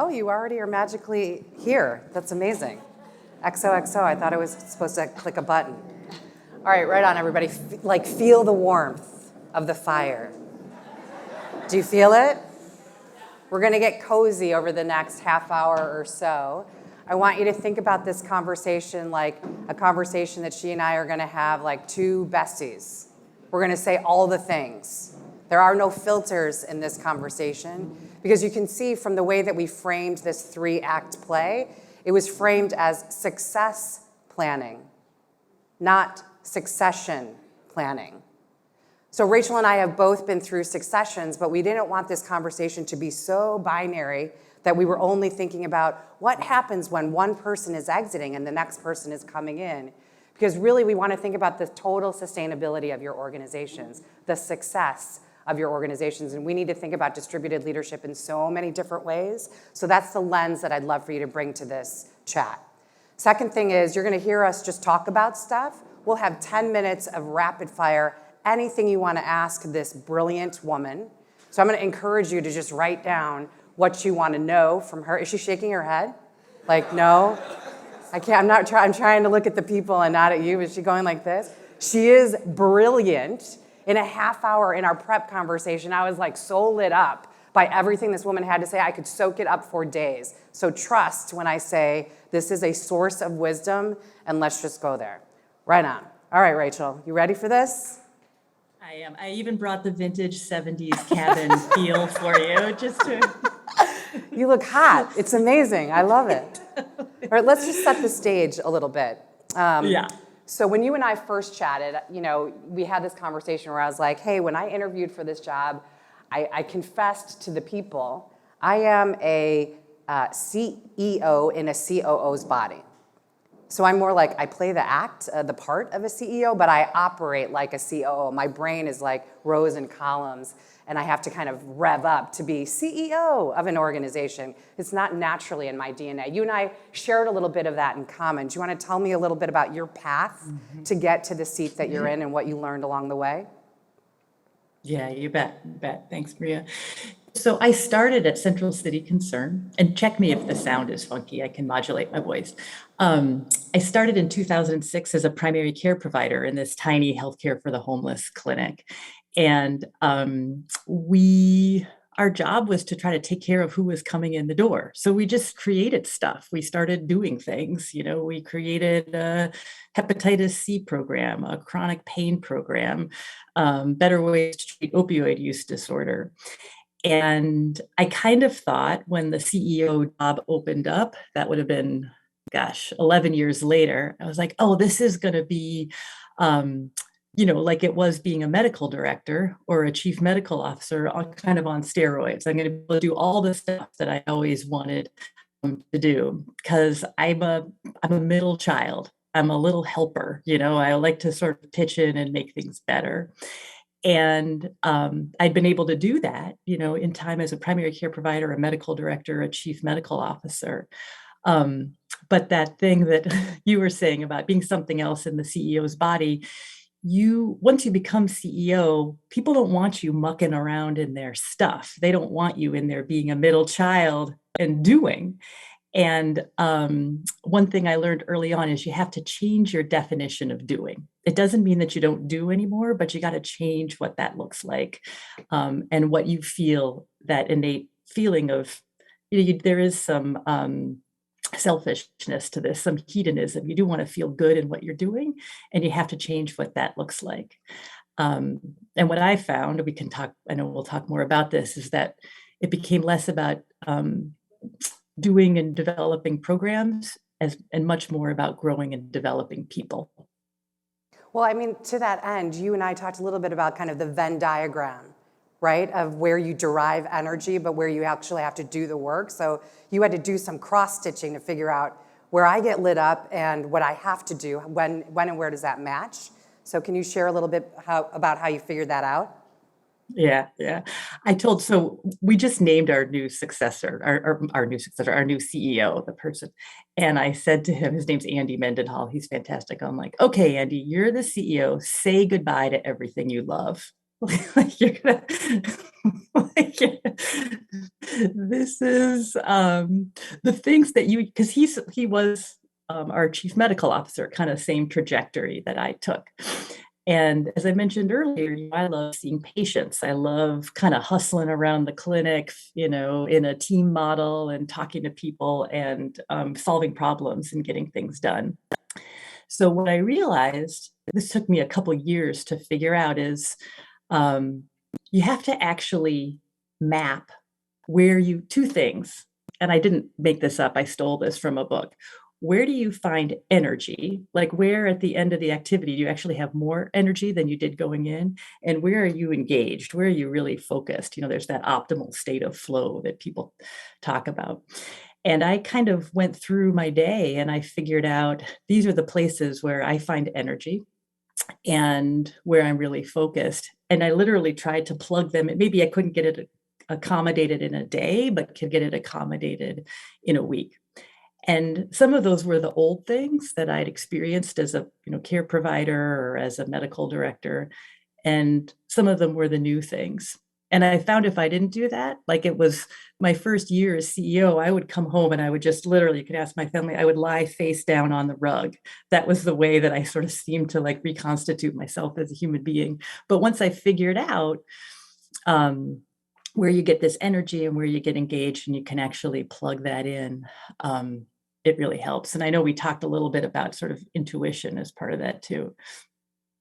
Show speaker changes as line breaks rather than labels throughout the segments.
Oh, you already are magically here. That's amazing. XOXO, I thought I was supposed to click a button. All right, right on, everybody. Feel the warmth of the fire. Do you feel it? We're going to get cozy over the next half hour or so. I want you to think about this conversation like a conversation that she and I are going to have like two besties. We're going to say all the things. There are no filters in this conversation because you can see from the way that we framed this 3-act play, it was framed as success planning, not succession planning. So Rachel and I have both been through successions, but we didn't want this conversation to be so binary that we were only thinking about what happens when one person is exiting and the next person is coming in. Because really we want to think about the total sustainability of your organizations, the success of your organizations, and we need to think about distributed leadership in so many different ways. So that's the lens that I'd love for you to bring to this chat. Second thing is you're going to hear us just talk about stuff. We'll have 10 minutes of rapid fire, anything you want to ask this brilliant woman. So I'm going to encourage you to just write down what you want to know from her. Is she shaking her head? Like, no? I can't, I'm trying to look at the people and not at you. Is she going like this? She is brilliant. In a half hour in our prep conversation, I was like so lit up by everything this woman had to say. I could soak it up for days. So trust when I say this is a source of wisdom, and let's just go there. Right on. All right, Rachel, you ready for this?
I am. I even brought the vintage 70s cabin feel for you, just to...
You look hot. It's amazing. I love it. All right, let's just set the stage a little bit.
Yeah.
So when you and I first chatted, we had this conversation where I was like, hey, when I interviewed for this job, I confessed to the people, I am a CEO in a COO's body. So I'm more like, I play the part of a CEO, but I operate like a COO. My brain is like rows and columns, and I have to kind of rev up to be CEO of an organization. It's not naturally in my DNA. You and I shared a little bit of that in common. Do you want to tell me a little bit about your path to get to the seat that you're in and what you learned along the way?
Yeah, you bet. Thanks, Maria. So I started at Central City Concern, and check me if the sound is funky. I can modulate my voice. I started in 2006 as a primary care provider in this tiny healthcare for the homeless clinic. And our job was to try to take care of who was coming in the door. So we just created stuff. We started doing things. We created a hepatitis C program, a chronic pain program, better ways to treat opioid use disorder. And I kind of thought when the CEO job opened up, that would have been, 11 years later, I was like, oh, this is going to be, like it was being a medical director or a chief medical officer kind of on steroids. I'm going to be able to do all the stuff that I always wanted to do because I'm a middle child. I'm a little helper. I like to sort of pitch in and make things better. And I'd been able to do that, in time as a primary care provider, a medical director, a chief medical officer. But that thing that you were saying about being something else in the CEO's body, once you become CEO, people don't want you mucking around in their stuff. They don't want you in there being a middle child and doing. And one thing I learned early on is you have to change your definition of doing. It doesn't mean that you don't do anymore, but you got to change what that looks like and what you feel, that innate feeling of, there is some selfishness to this, some hedonism. You do want to feel good in what you're doing, and you have to change what that looks like. And what I found, I know we'll talk more about this, is that it became less about doing and developing programs and much more about growing and developing people.
Well, to that end, you and I talked a little bit about kind of the Venn diagram, right, of where you derive energy, but where you actually have to do the work. So you had to do some cross-stitching to figure out where I get lit up and what I have to do, when and where does that match? So can you share a little bit about how you figured that out?
Yeah. So we just named our new successor, our new CEO, the person. And I said to him, his name's Andy Mendenhall. He's fantastic. I'm like, okay, Andy, you're the CEO. Say goodbye to everything you love. like you're gonna, like, this is the things that you, because he was our chief medical officer, kind of same trajectory that I took. And as I mentioned earlier, I love seeing patients. I love kind of hustling around the clinic, in a team model and talking to people and solving problems and getting things done. So what I realized, this took me a couple years to figure out, is you have to actually map two things. And I didn't make this up, I stole this from a book. Where do you find energy? Like, where at the end of the activity do you actually have more energy than you did going in? And where are you engaged? Where are you really focused? There's that optimal state of flow that people talk about. And I kind of went through my day and I figured out these are the places where I find energy and where I'm really focused. And I literally tried to plug them. Maybe I couldn't get it accommodated in a day, but could get it accommodated in a week. And some of those were the old things that I'd experienced as a care provider or as a medical director. And some of them were the new things. And I found if I didn't do that, like it was my first year as CEO, I would come home and I would just literally, you could ask my family, I would lie face down on the rug. That was the way that I sort of seemed to like reconstitute myself as a human being. But once I figured out where you get this energy and where you get engaged and you can actually plug that in, it really helps. And I know we talked a little bit about sort of intuition as part of that too.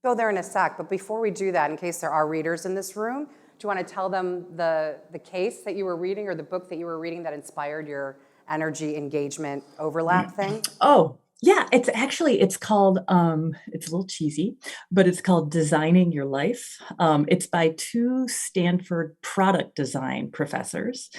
Go there in a sec, but before we do that, in case there are readers in this room, do you want to tell them the case that you were reading or the book that you were reading that inspired your energy engagement overlap thing?
Oh, yeah, it's called, it's a little cheesy, but it's called Designing Your Life. It's by two Stanford product design professors,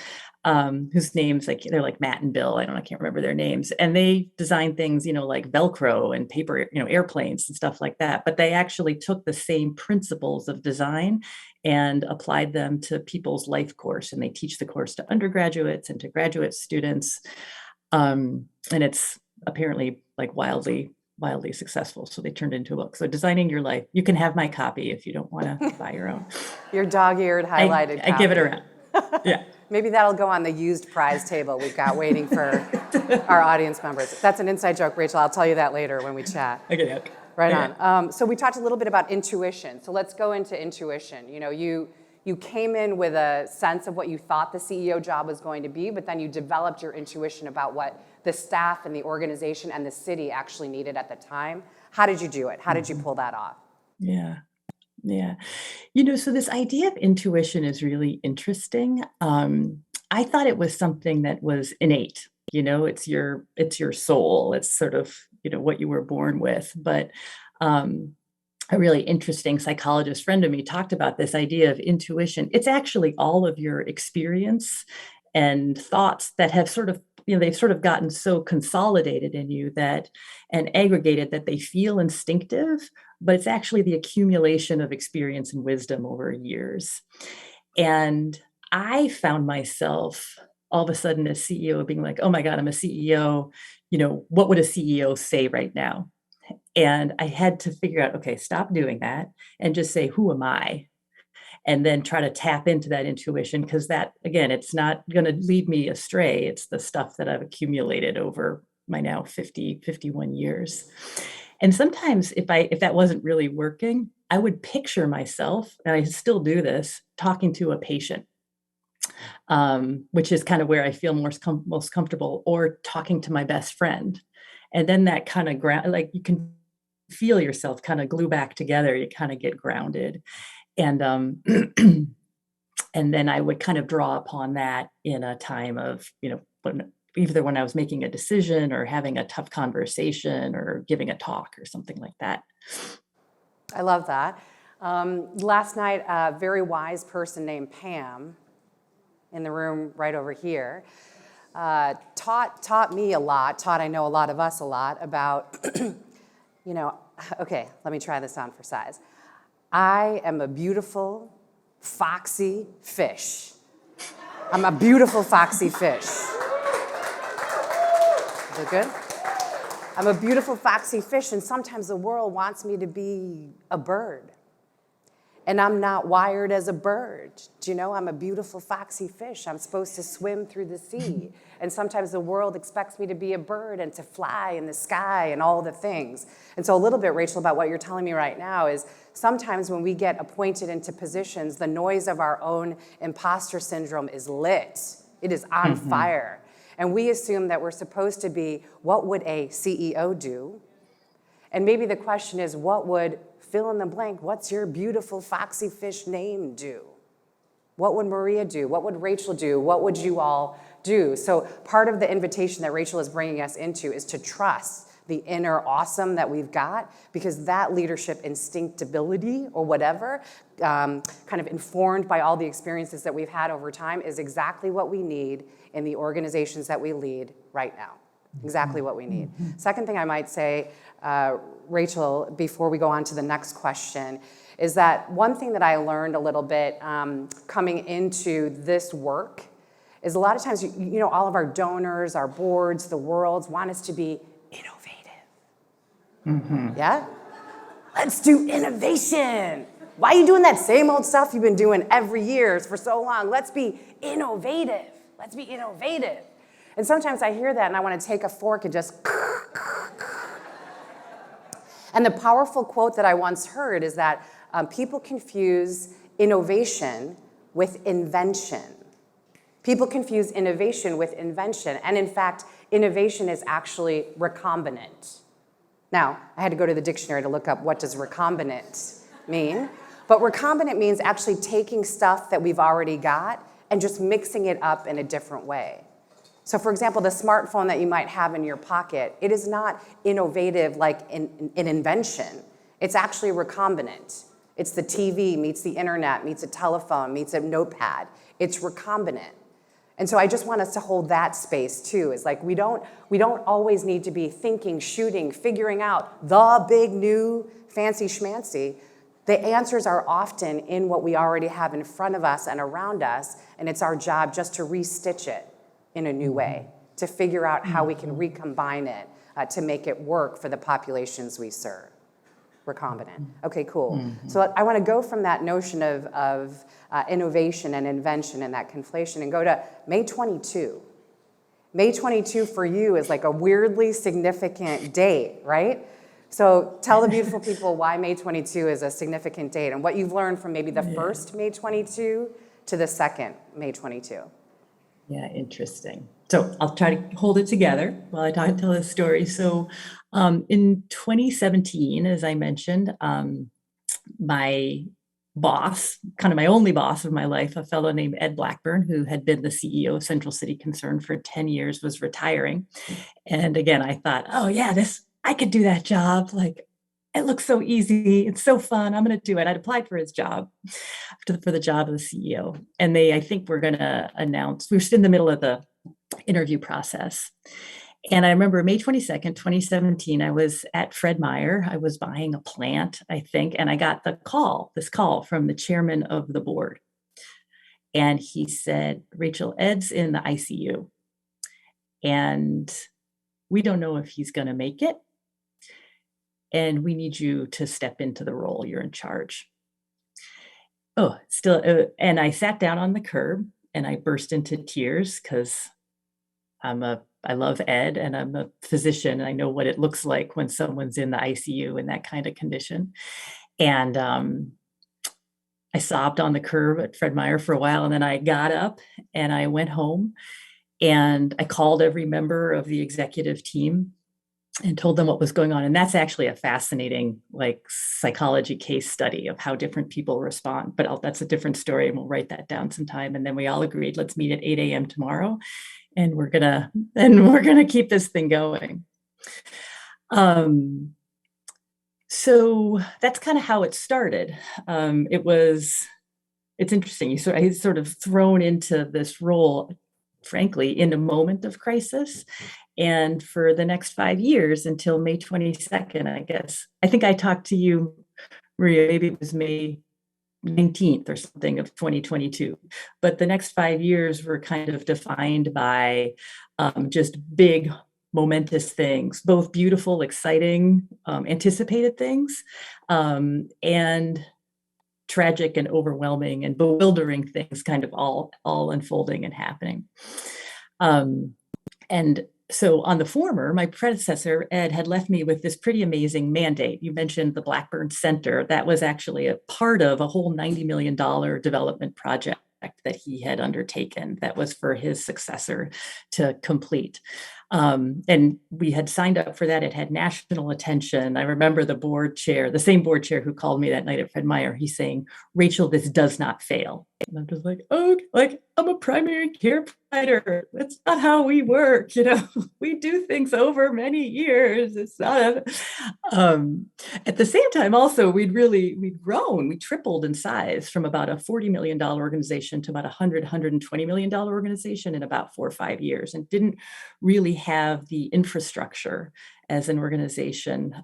whose names, they're like Matt and Bill, I can't remember their names. And they design things, like Velcro and paper, airplanes and stuff like that. But they actually took the same principles of design and applied them to people's life course. And they teach the course to undergraduates and to graduate students. And it's apparently like wildly successful. So they turned into a book. So Designing Your Life. You can have my copy if you don't want to buy your own.
Your dog-eared highlighted copy.
I give it around. Yeah.
Maybe that'll go on the used prize table we've got waiting for our audience members. That's an inside joke, Rachel. I'll tell you that later when we chat.
Okay.
Right on. So we talked a little bit about intuition. So let's go into intuition. You came in with a sense of what you thought the CEO job was going to be, but then you developed your intuition about what the staff and the organization and the city actually needed at the time. How did you do it? How did you pull that off?
Yeah. So this idea of intuition is really interesting. I thought it was something that was innate. It's your soul. It's sort of, what you were born with. But a really interesting psychologist friend of me talked about this idea of intuition. It's actually all of your experience and thoughts that have sort of, they've sort of gotten so consolidated in you and aggregated that they feel instinctive, but it's actually the accumulation of experience and wisdom over years. And I found myself all of a sudden as CEO being like, oh my God, I'm a CEO. What would a CEO say right now? And I had to figure out, okay, stop doing that and just say, who am I? And then try to tap into that intuition, because that, again, it's not going to lead me astray. It's the stuff that I've accumulated over my now 51 years. And sometimes if that wasn't really working, I would picture myself, and I still do this, talking to a patient, which is kind of where I feel most comfortable, or talking to my best friend. And then that kind of like you can feel yourself kind of glue back together. You kind of get grounded. And and then I would kind of draw upon that in a time of, either when I was making a decision or having a tough conversation or giving a talk or something like that.
I love that. Last night, a very wise person named Pam, in the room right over here, taught me a lot, taught I know a lot of us a lot about, okay, let me try this on for size. I am a beautiful, foxy fish. I'm a beautiful, foxy fish. Is it good? I'm a beautiful, foxy fish, and sometimes the world wants me to be a bird. And I'm not wired as a bird. Do you know, I'm a beautiful foxy fish. I'm supposed to swim through the sea. And sometimes the world expects me to be a bird and to fly in the sky and all the things. And so a little bit, Rachel, about what you're telling me right now is sometimes when we get appointed into positions, the noise of our own imposter syndrome is lit. It is on fire. And we assume that we're supposed to be, what would a CEO do? And maybe the question is, what would fill in the blank, what's your beautiful foxy fish name do? What would Maria do? What would Rachel do? What would you all do? So part of the invitation that Rachel is bringing us into is to trust the inner awesome that we've got, because that leadership instinctability or whatever, kind of informed by all the experiences that we've had over time, is exactly what we need in the organizations that we lead right now. Exactly what we need. Second thing I might say, Rachel, before we go on to the next question, is that one thing that I learned a little bit coming into this work is a lot of times, you know, all of our donors, our boards, the worlds want us to be innovative. Yeah? Let's do innovation. Why are you doing that same old stuff you've been doing every year for so long? Let's be innovative. Let's be innovative. And sometimes I hear that and I want to take a fork and just... And the powerful quote that I once heard is that people confuse innovation with invention. People confuse innovation with invention. And in fact, innovation is actually recombinant. Now, I had to go to the dictionary to look up what does recombinant mean. But recombinant means actually taking stuff that we've already got and just mixing it up in a different way. So for example, the smartphone that you might have in your pocket, it is not innovative like an invention. It's actually recombinant. It's the TV meets the internet, meets a telephone, meets a notepad. It's recombinant. And so I just want us to hold that space too. It's like we don't always need to be thinking, shooting, figuring out the big new fancy schmancy. The answers are often in what we already have in front of us and around us, and it's our job just to restitch it in a new way, to figure out how we can recombine it to make it work for the populations we serve. Recombinant. Okay, cool. So I want to go from that notion of innovation and invention and that conflation and go to May 22. May 22 for you is like a weirdly significant date, right? So tell the beautiful people why May 22 is a significant date and what you've learned from maybe the first May 22 to the second May 22.
Yeah, interesting. So I'll try to hold it together while I tell this story. So in 2017, as I mentioned, my boss, kind of my only boss of my life, a fellow named Ed Blackburn, who had been the CEO of Central City Concern for 10 years, was retiring. And again, I thought, oh yeah, I could do that job. Like, it looks so easy. It's so fun. I'm going to do it. I'd applied for his job, for the job of the CEO. And I think we're going to announce, we were still in the middle of the interview process. And I remember May 22nd, 2017, I was at Fred Meyer. I was buying a plant, I think, and I got this call from the chairman of the board. And he said, Rachel, Ed's in the ICU. And we don't know if he's going to make it. And we need you to step into the role. You're in charge. And I sat down on the curb and I burst into tears because I love Ed and I'm a physician and I know what it looks like when someone's in the ICU in that kind of condition. And I sobbed on the curb at Fred Meyer for a while, and then I got up and I went home and I called every member of the executive team and told them what was going on. And that's actually a fascinating psychology case study of how different people respond. But that's a different story, and we'll write that down sometime. And then we all agreed, let's meet at 8 a.m. tomorrow, and we're gonna keep this thing going. So that's kind of how it started. It's interesting. I was sort of thrown into this role, frankly, in a moment of crisis. And for the next 5 years until May 22nd, I think I talked to you, Maria, maybe it was May 19th or something of 2022. But the next 5 years were kind of defined by just big, momentous things, both beautiful, exciting, anticipated things, and tragic and overwhelming and bewildering things kind of all unfolding and happening. And so on the former, my predecessor, Ed, had left me with this pretty amazing mandate. You mentioned the Blackburn Center. That was actually a part of a whole $90 million development project that he had undertaken that was for his successor to complete. And we had signed up for that. It had national attention. I remember the board chair, the same board chair who called me that night at Fred Meyer, he's saying, "Rachel, this does not fail." And I'm just like, oh, like I'm a primary care provider. That's not how we work. We do things over many years. It's not at the same time, also, we'd grown, we tripled in size from about a $40 million organization to about $120 million organization in about 4 or 5 years, and didn't really have the infrastructure as an organization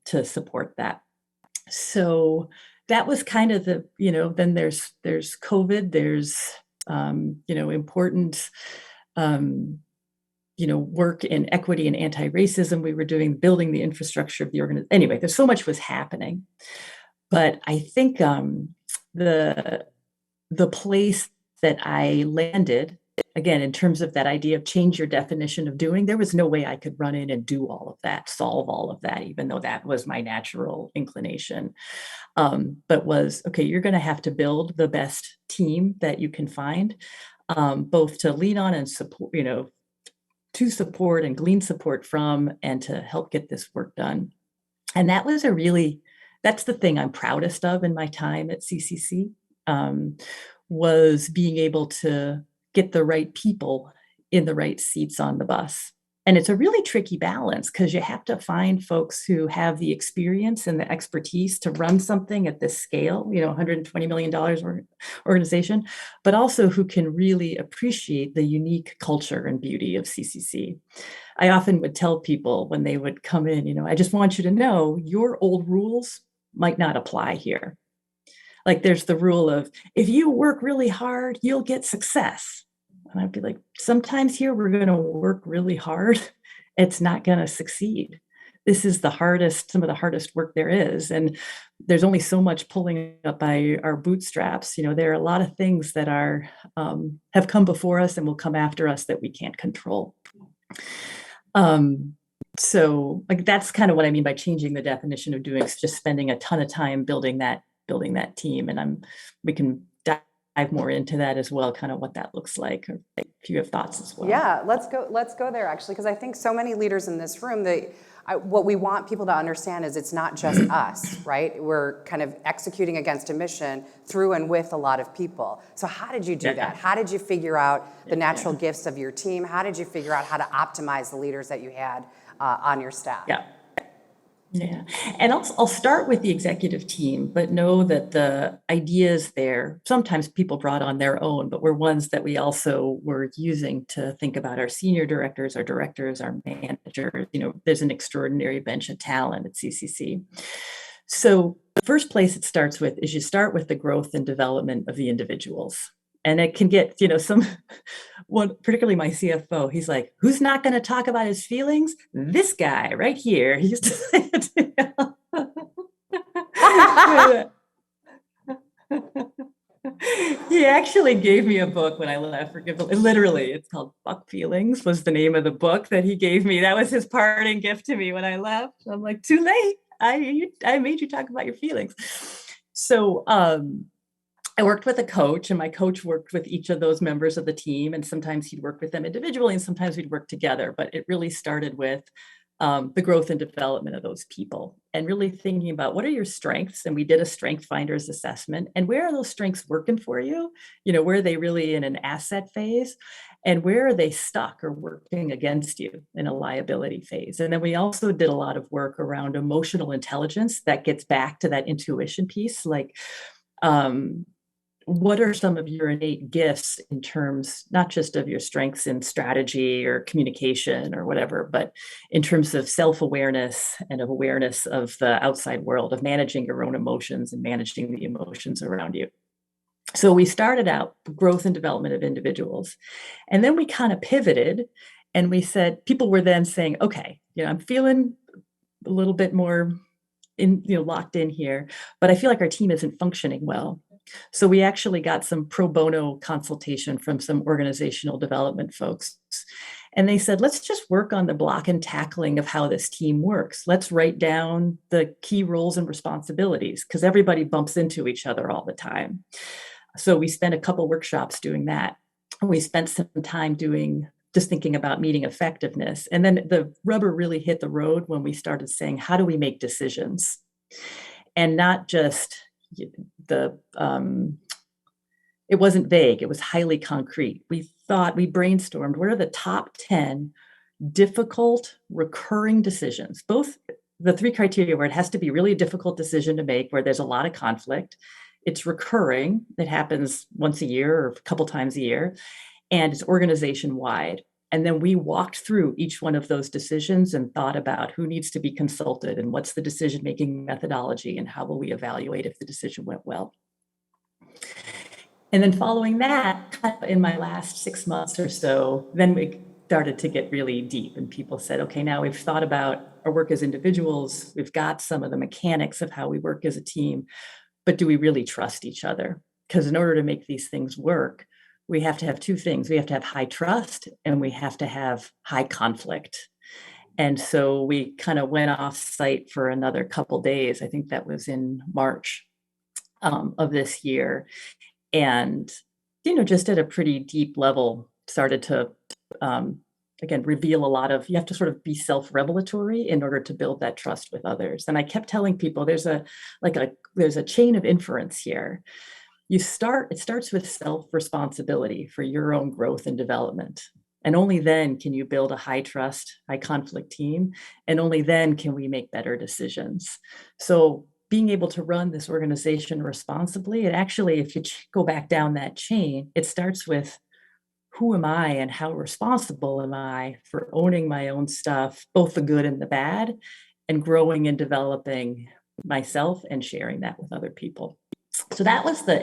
to support that. So that was kind of the, then there's COVID, there's, important, work in equity and anti-racism we were doing, building the infrastructure of the organization. Anyway, there's so much was happening. But I think the place that I landed, again, in terms of that idea of change your definition of doing, there was no way I could run in and do all of that, solve all of that, even though that was my natural inclination. But was, okay, you're going to have to build the best team that you can find, both to lean on and support, to support and glean support from, and to help get this work done. And that was that's the thing I'm proudest of in my time at CCC, was being able to get the right people in the right seats on the bus. And it's a really tricky balance because you have to find folks who have the experience and the expertise to run something at this scale, $120 million organization, but also who can really appreciate the unique culture and beauty of CCC. I often would tell people when they would come in, I just want you to know your old rules might not apply here. Like there's the rule of, if you work really hard, you'll get success. And I'd be like, sometimes here we're going to work really hard. It's not going to succeed. This is some of the hardest work there is. And there's only so much pulling up by our bootstraps. There are a lot of things that have come before us and will come after us that we can't control. So like, that's kind of what I mean by changing the definition of doing, just spending a ton of time building that team. And we can dive more into that as well, kind of what that looks like, or if you have thoughts as well.
Yeah, let's go there actually, because I think so many leaders in this room, what we want people to understand is it's not just us, right? We're kind of executing against a mission through and with a lot of people. So how did you do that? How did you figure out the natural gifts of your team? How did you figure out how to optimize the leaders that you had on your staff?
Yeah. And I'll start with the executive team, but know that the ideas there, sometimes people brought on their own, but were ones that we also were using to think about our senior directors, our directors, our managers. There's an extraordinary bench of talent at CCC. So the first place it starts with is you start with the growth and development of the individuals. And it can get, particularly my CFO, he's like, who's not going to talk about his feelings? This guy right here. He used to say it. He actually gave me a book when I left. Literally, it's called Fuck Feelings was the name of the book that he gave me. That was his parting gift to me when I left. I'm like, too late. I made you talk about your feelings. So, I worked with a coach, and my coach worked with each of those members of the team. And sometimes he'd work with them individually, and sometimes we'd work together. But it really started with the growth and development of those people, and really thinking about what are your strengths. And we did a strength finders assessment. And where are those strengths working for you? Where are they really in an asset phase? And where are they stuck or working against you in a liability phase? And then we also did a lot of work around emotional intelligence that gets back to that intuition piece, like, what are some of your innate gifts in terms, not just of your strengths in strategy or communication or whatever, but in terms of self-awareness and of awareness of the outside world, of managing your own emotions and managing the emotions around you. So we started out growth and development of individuals. And then we kind of pivoted, and we said, people were then saying, okay, I'm feeling a little bit more locked in here, but I feel like our team isn't functioning well. So we actually got some pro bono consultation from some organizational development folks. And they said, let's just work on the block and tackling of how this team works. Let's write down the key roles and responsibilities, because everybody bumps into each other all the time. So we spent a couple workshops doing that. We spent some time just thinking about meeting effectiveness. And then the rubber really hit the road when we started saying, how do we make decisions? And not just it wasn't vague, it was highly concrete. We brainstormed, what are the top 10 difficult recurring decisions? Both the 3 criteria where it has to be really a difficult decision to make, where there's a lot of conflict. It's recurring, it happens once a year or a couple times a year, and it's organization wide. And then we walked through each one of those decisions and thought about who needs to be consulted and what's the decision-making methodology and how will we evaluate if the decision went well. And then following that, in my last 6 months or so, then we started to get really deep and people said, okay, now we've thought about our work as individuals, we've got some of the mechanics of how we work as a team, but do we really trust each other? Because in order to make these things work, we have to have 2 things. We have to have high trust and we have to have high conflict. And so we kind of went off site for another couple days. I think that was in March of this year. And, just at a pretty deep level, started to, again, reveal a lot of, you have to sort of be self-revelatory in order to build that trust with others. And I kept telling people there's a chain of inference here. It starts with self-responsibility for your own growth and development. And only then can you build a high trust, high conflict team. And only then can we make better decisions. So being able to run this organization responsibly, and actually, if you go back down that chain, it starts with who am I and how responsible am I for owning my own stuff, both the good and the bad, and growing and developing myself and sharing that with other people. So that was about,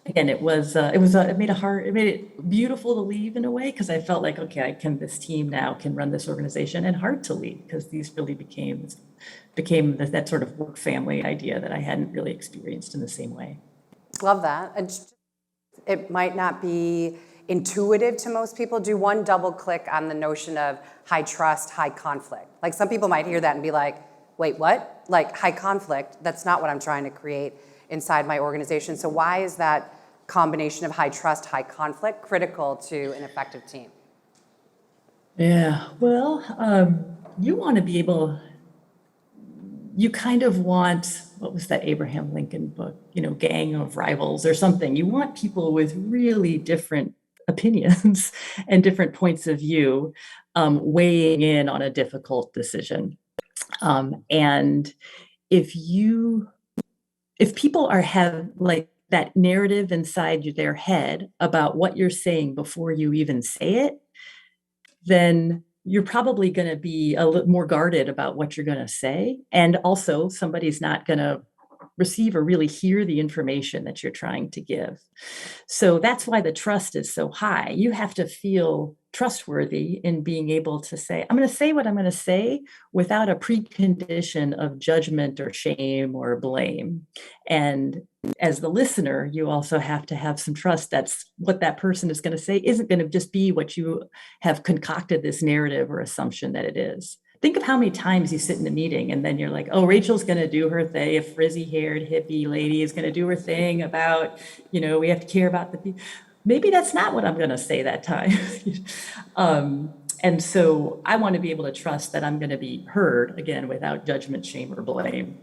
again, it made it beautiful to leave in a way, because I felt like, okay, this team now can run this organization, and hard to leave because these really became that sort of work family idea that I hadn't really experienced in the same way.
Love that. It might not be intuitive to most people. Do one double click on the notion of high trust, high conflict. Like some people might hear that and be like, wait, what? Like high conflict, that's not what I'm trying to create inside my organization. So why is that combination of high trust, high conflict critical to an effective team?
Yeah, well, you want to be able, you kind of want, what was that Abraham Lincoln book, Gang of Rivals or something. You want people with really different opinions and different points of view weighing in on a difficult decision. And if people have like that narrative inside their head about what you're saying before you even say it, then you're probably going to be a little more guarded about what you're going to say. And also somebody's not going to receive or really hear the information that you're trying to give. So that's why the trust is so high. You have to feel trustworthy in being able to say, I'm going to say what I'm going to say without a precondition of judgment or shame or blame. And as the listener, you also have to have some trust that's what that person is going to say isn't going to just be what you have concocted this narrative or assumption that it is. Think of how many times you sit in a meeting and then you're like, oh, Rachel's going to do her thing. A frizzy-haired hippie lady is going to do her thing about, we have to care about the people. Maybe that's not what I'm going to say that time. And so I want to be able to trust that I'm going to be heard, again, without judgment, shame, or blame.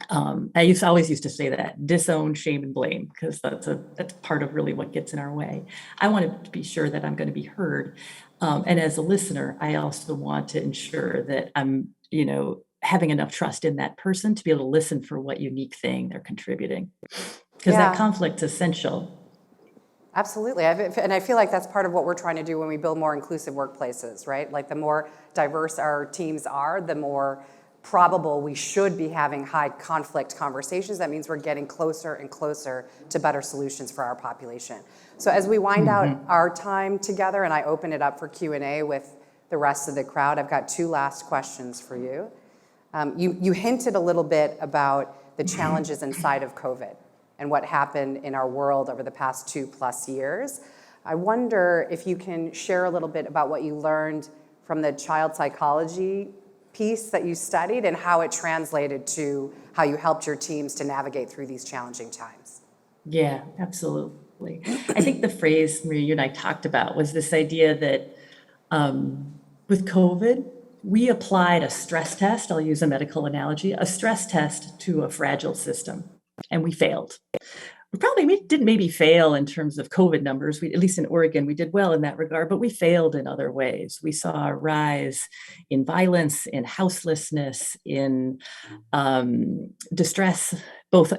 I always used to say that, disown, shame, and blame, because that's part of really what gets in our way. I want to be sure that I'm going to be heard. And as a listener, I also want to ensure that I'm, having enough trust in that person to be able to listen for what unique thing they're contributing. Because that conflict's essential.
Absolutely. And I feel like that's part of what we're trying to do when we build more inclusive workplaces, right? Like the more diverse our teams are, the more probable we should be having high conflict conversations, that means we're getting closer and closer to better solutions for our population. So as we wind out our time together and I open it up for Q&A with the rest of the crowd, I've got 2 last questions for you. You hinted a little bit about the challenges inside of COVID and what happened in our world over the past 2+ years. I wonder if you can share a little bit about what you learned from the child psychology piece that you studied and how it translated to how you helped your teams to navigate through these challenging times.
Yeah, absolutely. I think the phrase, Maria, you and I talked about was this idea that with COVID, we applied a stress test, I'll use a medical analogy, a stress test to a fragile system, and we failed. We didn't maybe fail in terms of COVID numbers. At least in Oregon, we did well in that regard, but we failed in other ways. We saw a rise in violence, in houselessness, in distress, both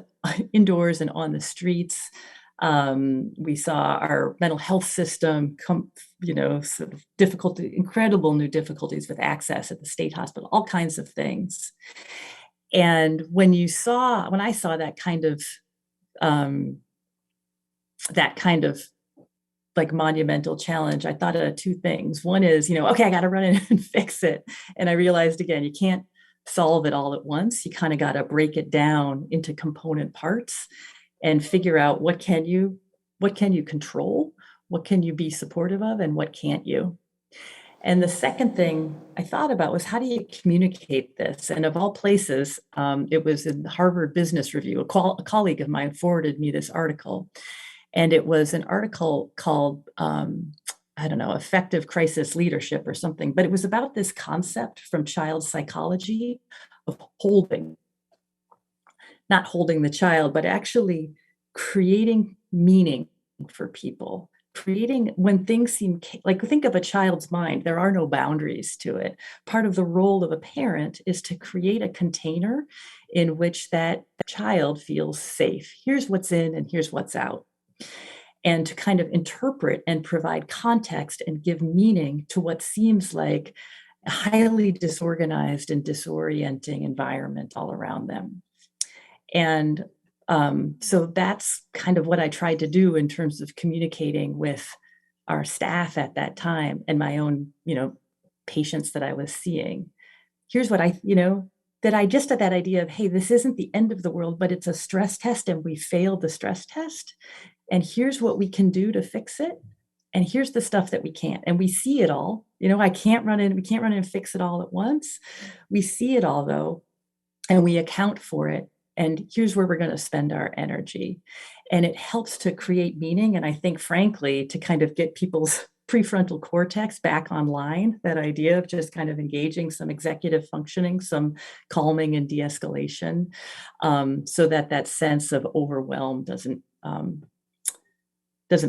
indoors and on the streets. We saw our mental health system sort of incredible new difficulties with access at the state hospital, all kinds of things. And when I saw that kind of like monumental challenge, I thought of 2 things. One is, okay, I got to run in and fix it. And I realized, again, you can't solve it all at once. You kind of got to break it down into component parts and figure out what can you control, what can you be supportive of, and what can't you. And the second thing I thought about was, how do you communicate this? And of all places, it was in the Harvard Business Review. A colleague of mine forwarded me this article. And it was an article called, Effective Crisis Leadership or something. But it was about this concept from child psychology of not holding the child, but actually creating meaning for people. Creating when things seem like, think of a child's mind, there are no boundaries to it. Part of the role of a parent is to create a container in which that child feels safe. Here's what's in and here's what's out. And to kind of interpret and provide context and give meaning to what seems like a highly disorganized and disorienting environment all around them. And so that's kind of what I tried to do in terms of communicating with our staff at that time and my own, patients that I was seeing. Here's what that idea of, hey, this isn't the end of the world, but it's a stress test and we failed the stress test. And here's what we can do to fix it. And here's the stuff that we can't. And we see it all. We can't run in and fix it all at once. We see it all though, and we account for it. And here's where we're going to spend our energy. And it helps to create meaning. And I think, frankly, to kind of get people's prefrontal cortex back online, that idea of just kind of engaging some executive functioning, some calming and de-escalation, so that sense of overwhelm doesn't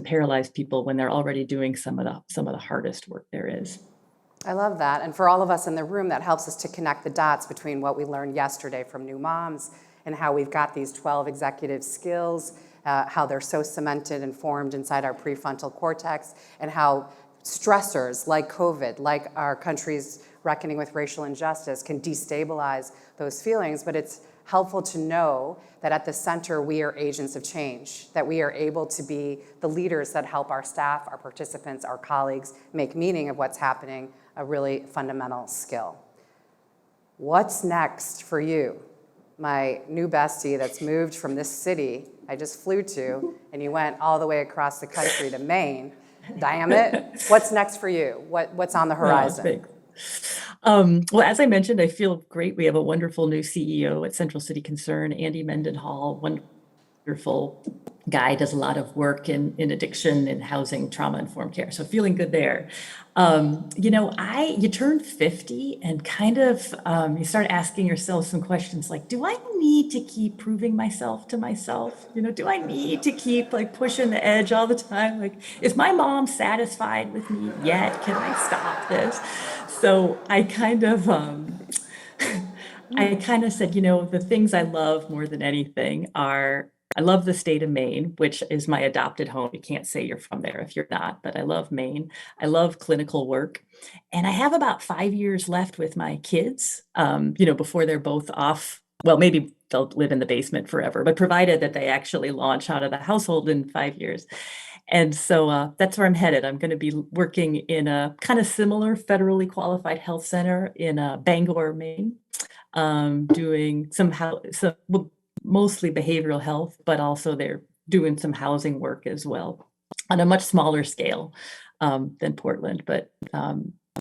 paralyze people when they're already doing some of the hardest work there is.
I love that. And for all of us in the room, that helps us to connect the dots between what we learned yesterday from new moms and how we've got these 12 executive skills, how they're so cemented and formed inside our prefrontal cortex, and how stressors like COVID, like our country's reckoning with racial injustice, can destabilize those feelings. But it's helpful to know that at the center, we are agents of change, that we are able to be the leaders that help our staff, our participants, our colleagues make meaning of what's happening, a really fundamental skill. What's next for you? My new bestie that's moved from this city I just flew to, and you went all the way across the country to Maine. Damn it. What's next for you? What's on the horizon?
Well, as I mentioned, I feel great. We have a wonderful new CEO at Central City Concern, Andy Mendenhall, wonderful guy, does a lot of work in addiction and housing, trauma-informed care. So feeling good there. You turn 50 and kind of you start asking yourself some questions like, do I need to keep proving myself to myself? Do I need to keep pushing the edge all the time? Is my mom satisfied with me yet? Can I stop this? So I kind of said, the things I love more than anything are I love the state of Maine, which is my adopted home. You can't say you're from there if you're not, but I love Maine. I love clinical work. And I have about 5 years left with my kids, before they're both off. Well, maybe they'll live in the basement forever, but provided that they actually launch out of the household in 5 years. And so that's where I'm headed. I'm going to be working in a kind of similar federally qualified health center in Bangor, Maine, doing mostly behavioral health, but also they're doing some housing work as well on a much smaller scale than Portland. But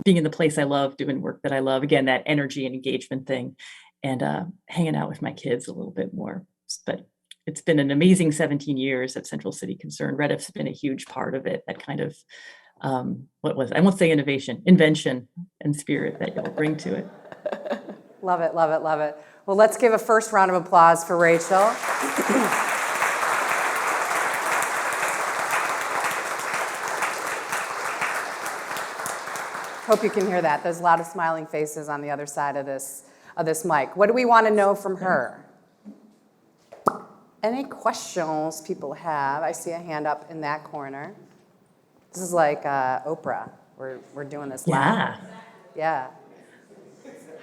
being in the place I love, doing work that I love, again, that energy and engagement thing, and hanging out with my kids a little bit more. But it's been an amazing 17 years at Central City Concern. REDF's been a huge part of it. That kind of, I won't say invention and spirit that you'll bring to it.
Love it, love it, love it. Well, let's give a first round of applause for Rachel. Hope you can hear that. There's a lot of smiling faces on the other side of this mic. What do we want to know from her? Any questions people have? I see a hand up in that corner. This is like Oprah. We're doing this live. Yeah.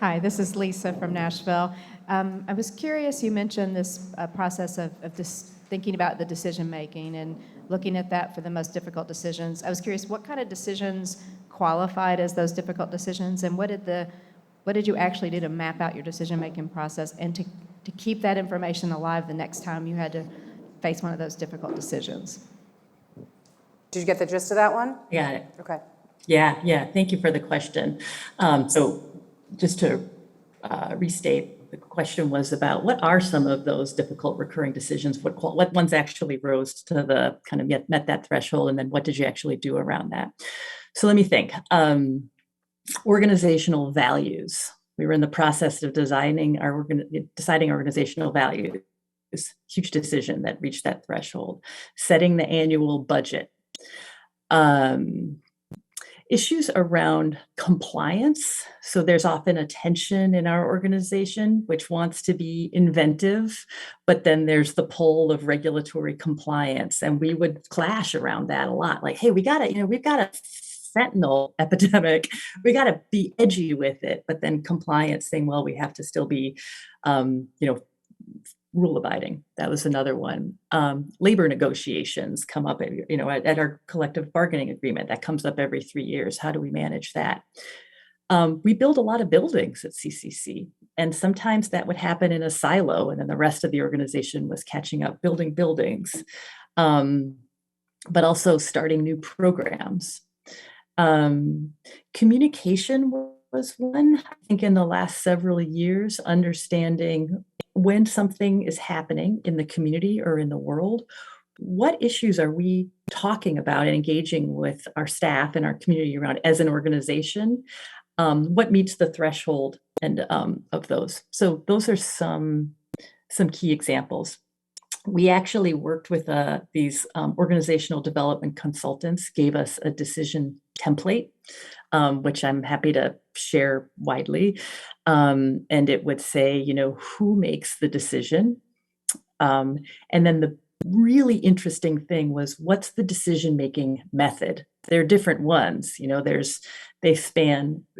Hi, this is Lisa from Nashville. I was curious, you mentioned this process of just thinking about the decision making and looking at that for the most difficult decisions. I was curious, what kind of decisions qualified as those difficult decisions, and what did you actually do to map out your decision making process and to keep that information alive the next time you had to face one of those difficult decisions?
Did you get the gist of that one?
Got it.
Okay.
Yeah. Thank you for the question. So just to restate, the question was about what are some of those difficult recurring decisions? What ones actually rose to the kind of met that threshold, and then what did you actually do around that? So let me think. Organizational values. We were in the process of deciding organizational values. Huge decision that reached that threshold. Setting the annual budget. Issues around compliance. So there's often a tension in our organization, which wants to be inventive, but then there's the pull of regulatory compliance. And we would clash around that a lot. Like, hey, we've got a fentanyl epidemic. We got to be edgy with it. But then compliance saying, well, we have to still be, rule abiding. That was another one. Labor negotiations come up at our collective bargaining agreement. That comes up every 3 years. How do we manage that? We build a lot of buildings at CCC, and sometimes that would happen in a silo, and then the rest of the organization was catching up building buildings, but also starting new programs. Communication was one. I think in the last several years, understanding when something is happening in the community or in the world, what issues are we talking about and engaging with our staff and our community around as an organization? What meets the threshold and of those? So those are some key examples. We actually worked with these organizational development consultants, gave us a decision template, which I'm happy to share widely. And it would say, who makes the decision? And then the really interesting thing was, what's the decision-making method? There are different ones, they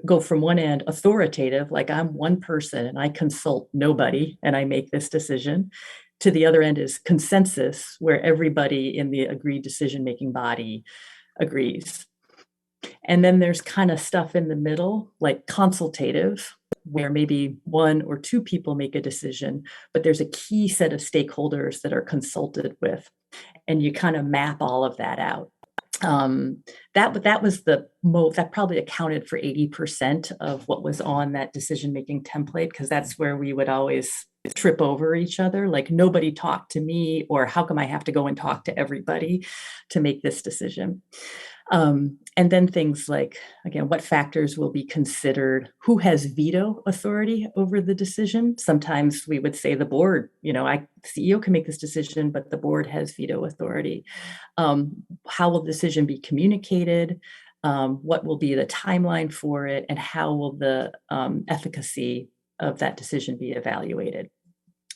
go from one end, authoritative, like I'm one person and I consult nobody and I make this decision, to the other end is consensus, where everybody in the agreed decision-making body agrees. And then there's kind of stuff in the middle, like consultative, where maybe one or two people make a decision, but there's a key set of stakeholders that are consulted with, and you kind of map all of that out. That probably accounted for 80% of what was on that decision-making template, because that's where we would always trip over each other, like nobody talked to me, or how come I have to go and talk to everybody to make this decision? And then things like, again, what factors will be considered, who has veto authority over the decision? Sometimes we would say the board, CEO can make this decision, but the board has veto authority. How will the decision be communicated? What will be the timeline for it? And how will the efficacy of that decision be evaluated?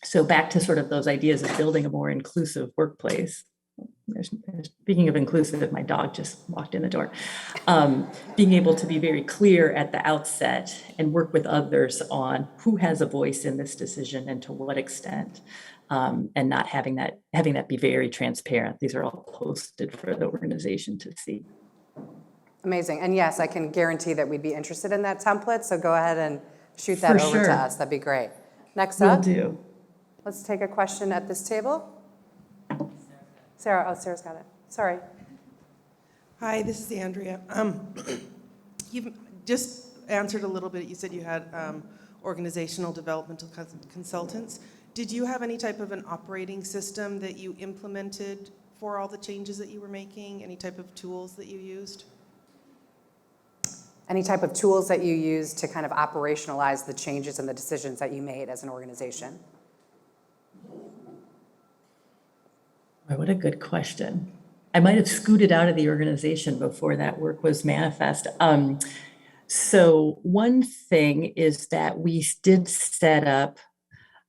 So back to sort of those ideas of building a more inclusive workplace. Speaking of inclusive, my dog just walked in the door. Being able to be very clear at the outset and work with others on who has a voice in this decision and to what extent, and not having that be very transparent. These are all posted for the organization to see.
Amazing. And yes, I can guarantee that we'd be interested in that template. So go ahead and shoot that
For
over to
sure.
us. That'd be great. Next
Will
up,
do.
let's take a question at this table. Sarah, oh, Sarah's got it. Sorry.
Hi, this is Andrea. You've just answered a little bit. You said you had organizational developmental consultants. Did you have any type of an operating system that you implemented for all the changes that you were making? Any type of tools that you used?
Any type of tools that you use to kind of operationalize the changes and the decisions that you made as an organization?
Boy, what a good question. I might have scooted out of the organization before that work was manifest. So one thing is that we did set up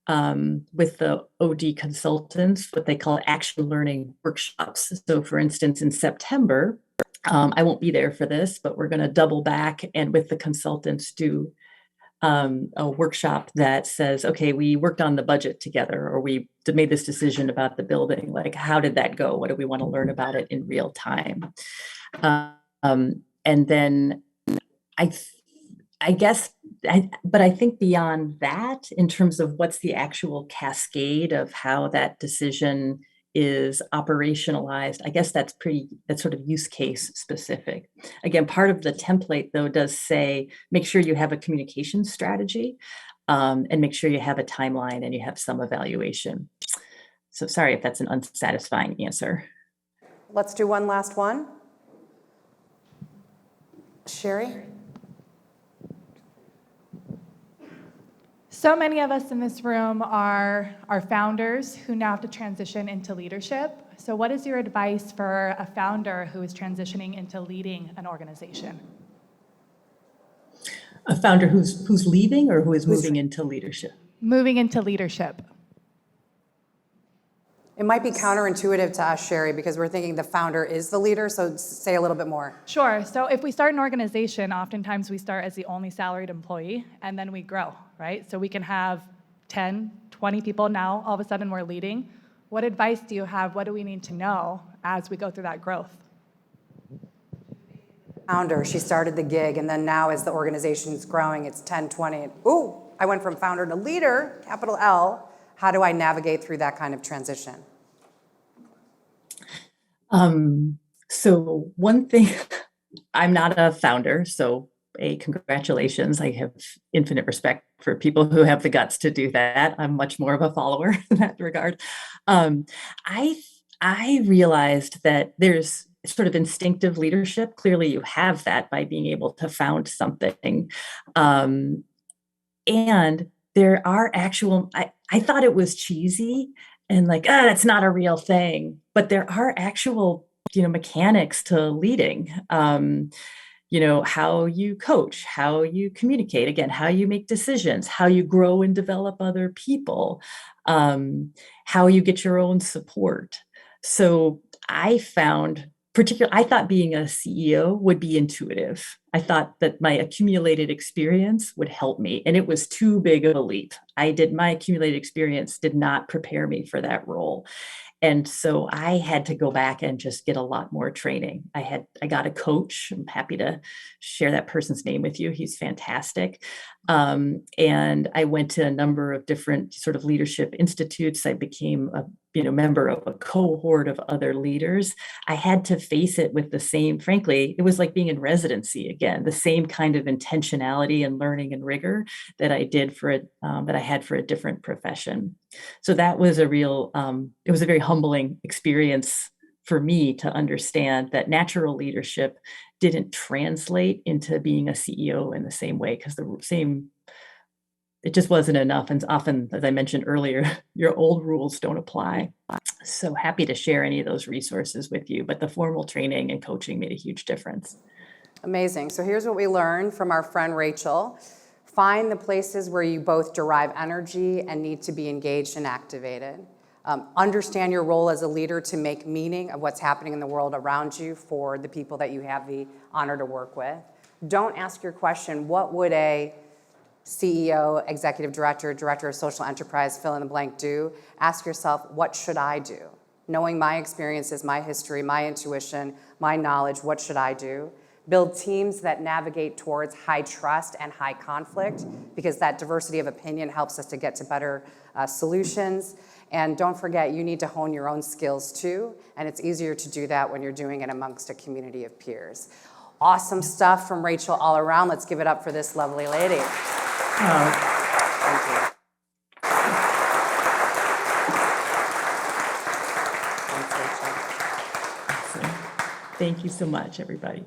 with the OD consultants what they call action learning workshops. So for instance, in September, I won't be there for this, but we're going to double back and with the consultants do a workshop that says, okay, we worked on the budget together, or we made this decision about the building. Like, how did that go? What do we want to learn about it in real time? And then I guess, but I think beyond that, in terms of what's the actual cascade of how that decision is operationalized, I guess that's sort of use case specific. Again, part of the template though does say, make sure you have a communication strategy and make sure you have a timeline and you have some evaluation. So sorry if that's an unsatisfying answer.
Let's do one last one. Sherry?
So many of us in this room are founders who now have to transition into leadership. So what is your advice for a founder who is transitioning into leading an organization?
A founder who's leaving or who is moving into leadership?
Moving into leadership.
It might be counterintuitive to us, Sherry, because we're thinking the founder is the leader, so say a little bit more.
Sure. So if we start an organization, oftentimes we start as the only salaried employee, and then we grow, right? So we can have 10, 20 people now, all of a sudden we're leading. What advice do you have? What do we need to know as we go through that growth?
Founder, she started the gig, and then now as the organization's growing, it's 10, 20. Ooh, I went from founder to leader, capital L. How do I navigate through that kind of transition?
So one thing, I'm not a founder, so congratulations. I have infinite respect for people who have the guts to do that. I'm much more of a follower in that regard. I realized that there's sort of instinctive leadership. Clearly you have that by being able to found something. And there are actual, I thought it was cheesy and like, that's not a real thing, but there are actual, mechanics to leading, how you coach, how you communicate, again, how you make decisions, how you grow and develop other people, how you get your own support. So I found I thought being a CEO would be intuitive. I thought that my accumulated experience would help me, and it was too big of a leap. My accumulated experience did not prepare me for that role. And so I had to go back and just get a lot more training. I got a coach. I'm happy to share that person's name with you. He's fantastic. And I went to a number of different sort of leadership institutes. I became a member of a cohort of other leaders. I had to face it with the same, frankly, it was like being in residency again, the same kind of intentionality and learning and rigor that I did that I had for a different profession. So that was it was a very humbling experience for me to understand that natural leadership didn't translate into being a CEO in the same way, because it just wasn't enough. And often, as I mentioned earlier, your old rules don't apply. So happy to share any of those resources with you, but the formal training and coaching made a huge difference.
Amazing. So here's what we learned from our friend Rachel. Find the places where you both derive energy and need to be engaged and activated. Understand your role as a leader to make meaning of what's happening in the world around you for the people that you have the honor to work with. Don't ask your question, what would a CEO, executive director, director of social enterprise, fill in the blank do? Ask yourself, what should I do? Knowing my experiences, my history, my intuition, my knowledge, what should I do? Build teams that navigate towards high trust and high conflict, because that diversity of opinion helps us to get to better solutions. And don't forget, you need to hone your own skills too, and it's easier to do that when you're doing it amongst a community of peers. Awesome stuff from Rachel all around. Let's give it up for this lovely lady. Thank you. Thanks, Rachel.
Thank you so much, everybody.